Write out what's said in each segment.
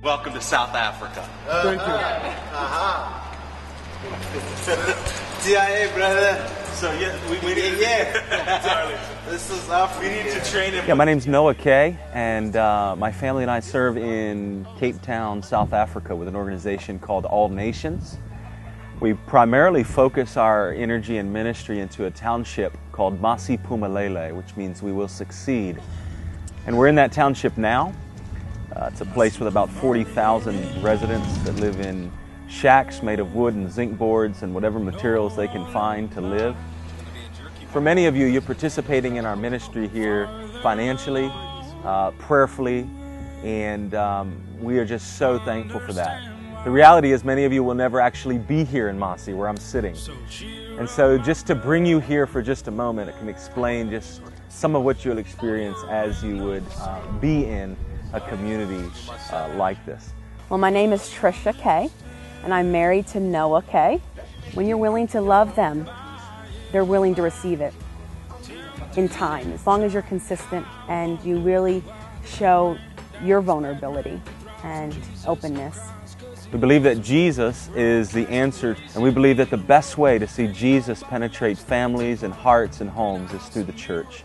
Welcome to South Africa. Thank you. CIA, brother. So we need This is Africa. we need to train him. Yeah, my name's Kaye, and my family and I serve in Cape Town, South Africa with an organization called All Nations. We primarily focus our energy and ministry into a township called Masiphumelele, which means we will succeed. And we're in that township now. It's a place with about 40,000 residents that live in shacks made of wood and zinc boards and whatever materials they can find to live. For many of you, you're participating in our ministry here financially, prayerfully, and we are just so thankful for that. The reality is many of you will never actually be here in Masi, where I'm sitting. And so just to bring you here for just a moment, it can explain just some of what you'll experience as you would be in a community like this. Well, my name is Trisha Kaye, and I'm married to Noah Kaye. When you're willing to love them, they're willing to receive it in time, as long as you're consistent and you really show your vulnerability and openness. We believe that Jesus is the answer, and we believe that the best way to see Jesus penetrate families and hearts and homes is through the church.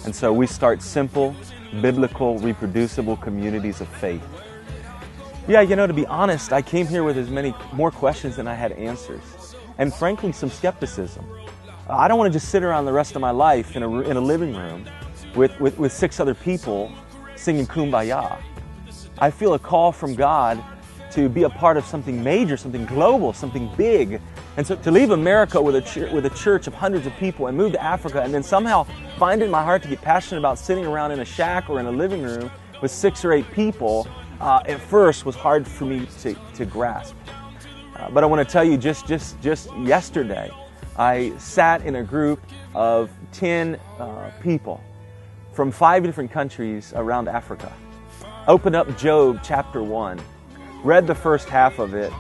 And so we start simple, biblical, reproducible communities of faith. Yeah, to be honest, I came here with as many more questions than I had answers, and frankly, some skepticism. I don't want to just sit around the rest of my life in a living room with 6 other people singing Kumbaya. I feel a call from God to be a part of something major, something global, something big. And so to leave America with a church of hundreds of people and move to Africa and then somehow find it in my heart to get passionate about sitting around in a shack or in a living room with 6 or 8 people, at first was hard for me to grasp. But I want to tell you, just yesterday, I sat in a group of 10 people from 5 different countries around Africa. Opened up Job chapter 1, read the first half of it,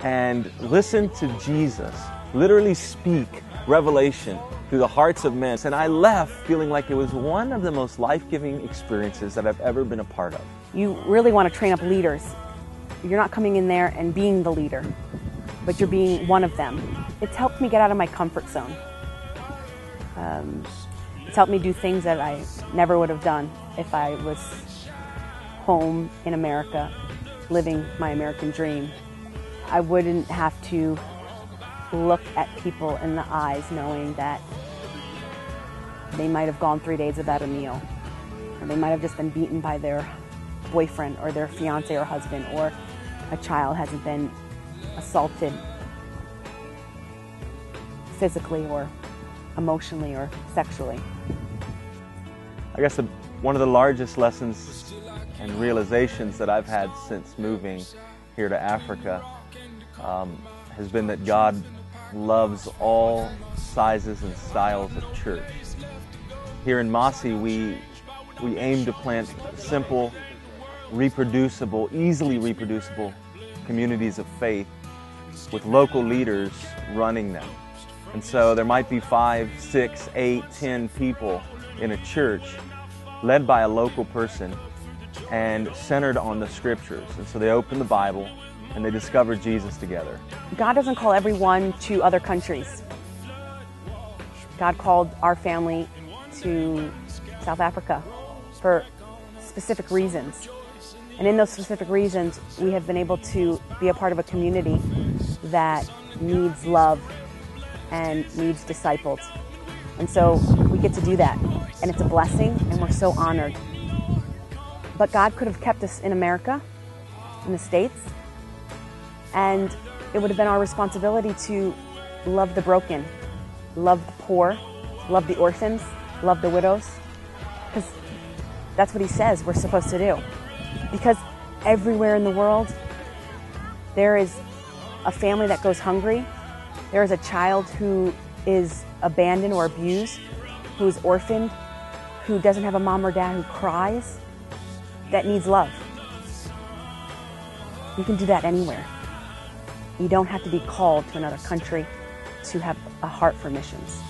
and listened to Jesus literally speak revelation through the hearts of men. And I left feeling like it was one of the most life-giving experiences that I've ever been a part of. You really want to train up leaders. You're not coming in there and being the leader, but you're being one of them. It's helped me get out of my comfort zone. It's helped me do things that I never would have done if I was home in America, living my American dream. I wouldn't have to look at people in the eyes knowing that they might have gone 3 days without a meal, or they might have just been beaten by their boyfriend or their fiance or husband, or a child hasn't been assaulted physically or emotionally or sexually. I guess one of the largest lessons and realizations that I've had since moving here to Africa has been that God loves all sizes and styles of church. Here in Masi, we aim to plant simple, reproducible, easily reproducible communities of faith with local leaders running them. And so there might be 5, 6, 8, 10 people in a church led by a local person and centered on the scriptures. And so they open the Bible and they discover Jesus together. God doesn't call everyone to other countries. God called our family to South Africa for specific reasons. And in those specific reasons, we have been able to be a part of a community that needs love and needs disciples. And so we get to do that. And it's a blessing, and we're so honored. But God could have kept us in America, in the States, and it would have been our responsibility to love the broken, love the poor, love the orphans, love the widows, because that's what He says we're supposed to do. Because everywhere in the world, there is a family that goes hungry, there is a child who is abandoned or abused, who is orphaned, who doesn't have a mom or dad, who cries, that needs love. You can do that anywhere. You don't have to be called to another country to have a heart for missions.